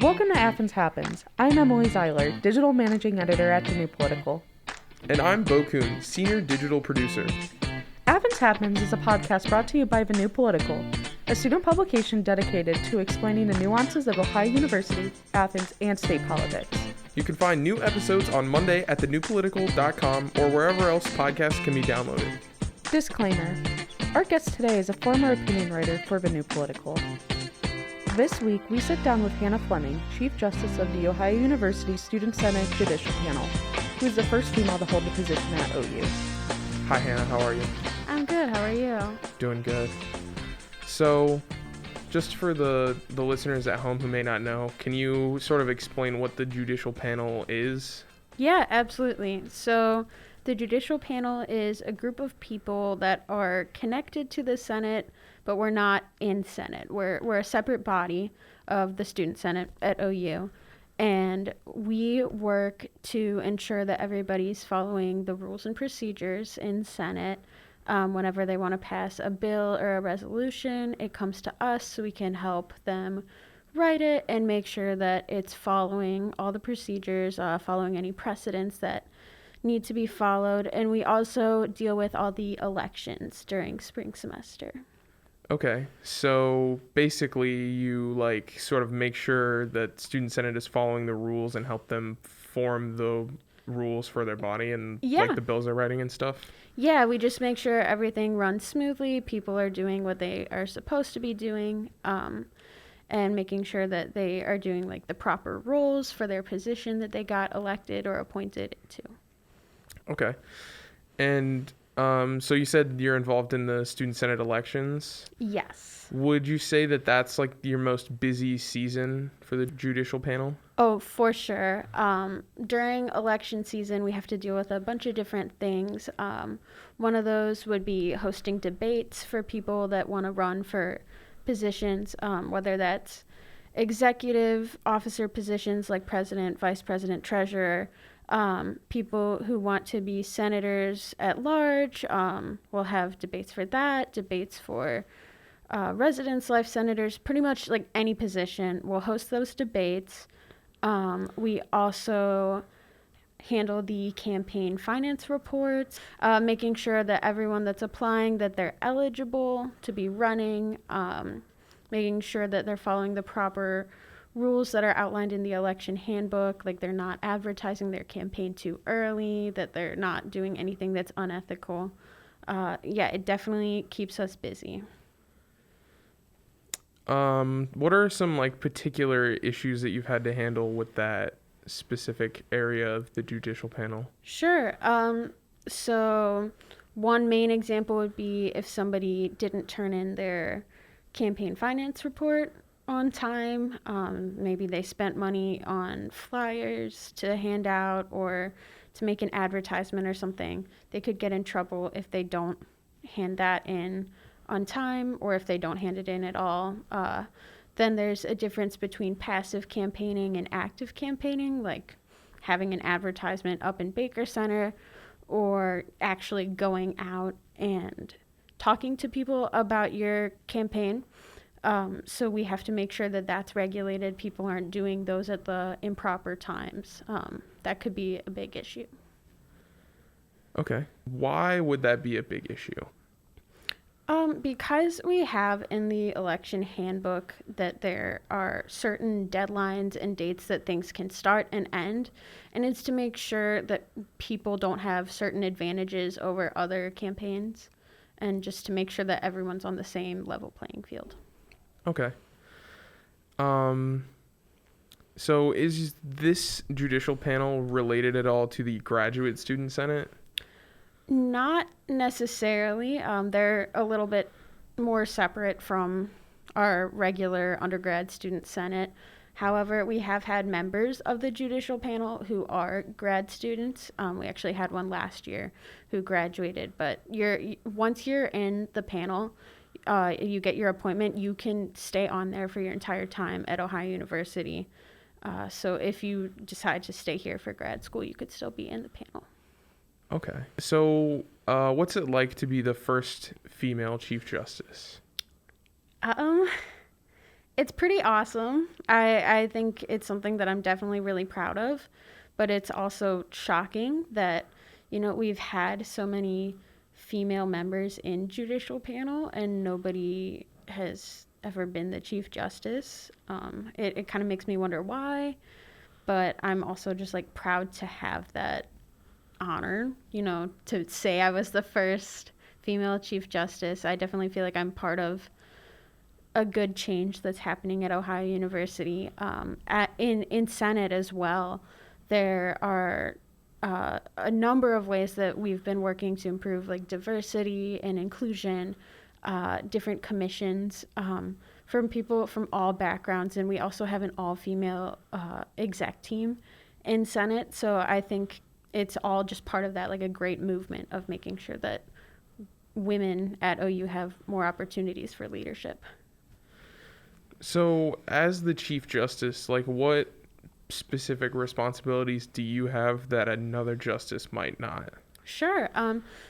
Welcome to Athens Happens. I'm Emily Zeiler, Digital Managing Editor at The New Political. And I'm Kuhn, Senior Digital Producer. Athens Happens is a podcast brought to you by The New Political, a student publication dedicated to explaining the nuances of Ohio University, Athens, and state politics. You can find new episodes on Monday at thenewpolitical.com or wherever else podcasts can be downloaded. Disclaimer. Our guest today is a former opinion writer for The New Political. This week, we sit down with Hannah Fleming, Chief Justice of the Ohio University Student Senate Judicial Panel, who is the first female to hold the position at OU. Hi, Hannah. How are you? I'm good. How are you? Doing good. So, just for the listeners at home who may not know, can you sort of explain what the Judicial Panel is? Yeah, absolutely. So, the Judicial Panel is a group of people that are connected to the Senate, but we're not in Senate. We're a separate body of the Student Senate at OU, and we work to ensure that everybody's following the rules and procedures in Senate. Whenever they want to pass a bill or a resolution, it comes to us so we can help them write it and make sure that it's following all the procedures, following any precedents that need to be followed. And we also deal with all the elections during spring semester. Okay, so basically you sort of make sure that Student Senate is following the rules and help them form the rules for their body and the bills they're writing and stuff? Yeah, we just make sure everything runs smoothly, people are doing what they are supposed to be doing, and making sure that they are doing the proper roles for their position that they got elected or appointed to. Okay. And so you said you're involved in the Student Senate elections. Yes. Would you say that that's your most busy season for the Judicial Panel? Oh, for sure. During election season, we have to deal with a bunch of different things. One of those would be hosting debates for people that want to run for positions, whether that's executive officer positions like president, vice president, treasurer. People who want to be senators at large, will have debates for that, debates for residence life senators, pretty much any position. We'll host those debates. We also handle the campaign finance reports, making sure that everyone that's applying, that they're eligible to be running, making sure that they're following the proper rules that are outlined in the election handbook, they're not advertising their campaign too early, that they're not doing anything that's unethical. It definitely keeps us busy. What are some particular issues that you've had to handle with that specific area of the Judicial Panel? Sure. So one main example would be if somebody didn't turn in their campaign finance report on time. Maybe they spent money on flyers to hand out or to make an advertisement or something. They could get in trouble if they don't hand that in on time or if they don't hand it in at all. Then there's a difference between passive campaigning and active campaigning, like having an advertisement up in Baker Center or actually going out and talking to people about your campaign. So we have to make sure that that's regulated. People aren't doing those at the improper times. That could be a big issue. Okay. Why would that be a big issue? Because we have in the election handbook that there are certain deadlines and dates that things can start and end, and it's to make sure that people don't have certain advantages over other campaigns, and just to make sure that everyone's on the same level playing field. Okay. So is this Judicial Panel related at all to the Graduate Student Senate? Not necessarily. They're a little bit more separate from our regular undergrad student senate. However, we have had members of the Judicial Panel who are grad students. We actually had one last year who graduated. But once you're in the panel, you get your appointment, you can stay on there for your entire time at Ohio University. So if you decide to stay here for grad school, you could still be in the panel. Okay. So what's it like to be the first female Chief Justice? It's pretty awesome. I think it's something that I'm definitely really proud of, but it's also shocking that, we've had so many female members in judicial panel and nobody has ever been the Chief Justice. It kind of makes me wonder why, but I'm also just like proud to have that honor, to say I was the first female Chief Justice. I definitely feel like I'm part of a good change that's happening at Ohio University. In Senate as well, there are a number of ways that we've been working to improve like diversity and inclusion, different commissions from people from all backgrounds, and we also have an all-female exec team in Senate. So I think it's all just part of that, like a great movement of making sure that women at OU have more opportunities for leadership. So as the Chief Justice, like what specific responsibilities do you have that another justice might not? Sure.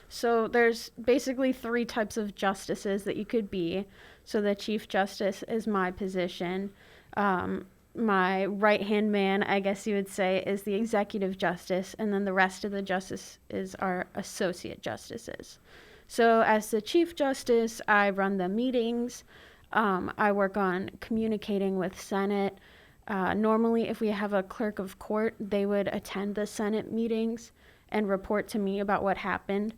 So there's basically 3 types of justices that you could be. So the Chief Justice is my position. My right-hand man, I guess you would say, is the Executive Justice, and then the rest of the justices are Associate Justices. So as the Chief Justice, I run the meetings. I work on communicating with Senate. Normally, if we have a clerk of court, they would attend the Senate meetings and report to me about what happened.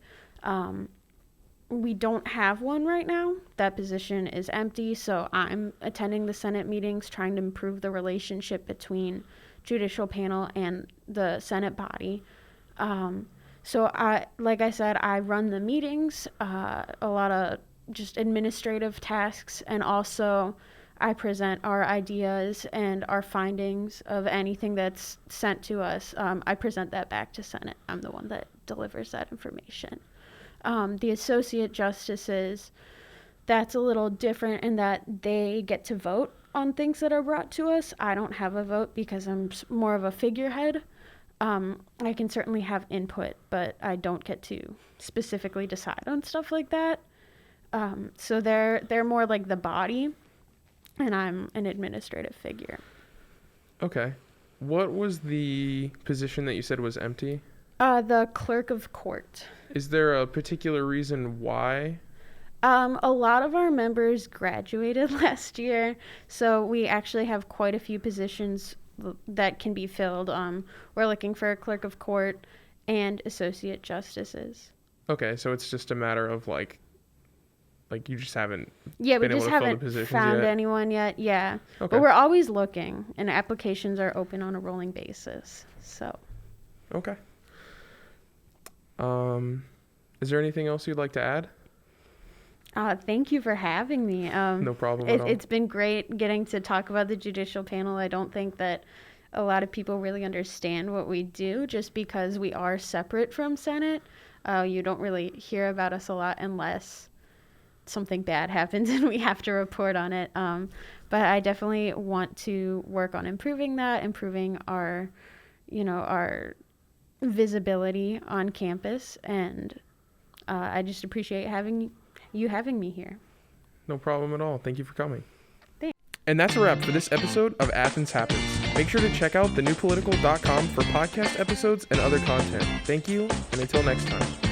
We don't have one right now. That position is empty, so I'm attending the Senate meetings, trying to improve the relationship between judicial panel and the Senate body. So like I said, I run the meetings, a lot of just administrative tasks, and also I present our ideas and our findings of anything that's sent to us. I present that back to Senate. I'm the one that delivers that information. The associate justices, that's a little different in that they get to vote on things that are brought to us. I don't have a vote because I'm more of a figurehead. I can certainly have input, but I don't get to specifically decide on stuff like that. So they're more like the body, and I'm an administrative figure. Okay. What was the position that you said was empty? The clerk of court. Is there a particular reason why? A lot of our members graduated last year, so we actually have quite a few positions that can be filled. We're looking for a clerk of court and associate justices. Okay, so it's just a matter of like you just haven't we been just able to fill the haven't positions found yet? anyone yet. Yeah, Okay. but we're always looking, and applications are open on a rolling basis. So. Okay. Is there anything else you'd like to add? Thank you for having me. No problem at all. It's been great getting to talk about the judicial panel. I don't think that a lot of people really understand what we do just because we are separate from Senate. You don't really hear about us a lot unless something bad happens and we have to report on it. But I definitely want to work on improving our visibility on campus, and I just appreciate having me here. No problem at all. Thank you for coming. Thanks. And that's a wrap for this episode of Athens Happens. Make sure to check out thenewpolitical.com for podcast episodes and other content. Thank you, and until next time.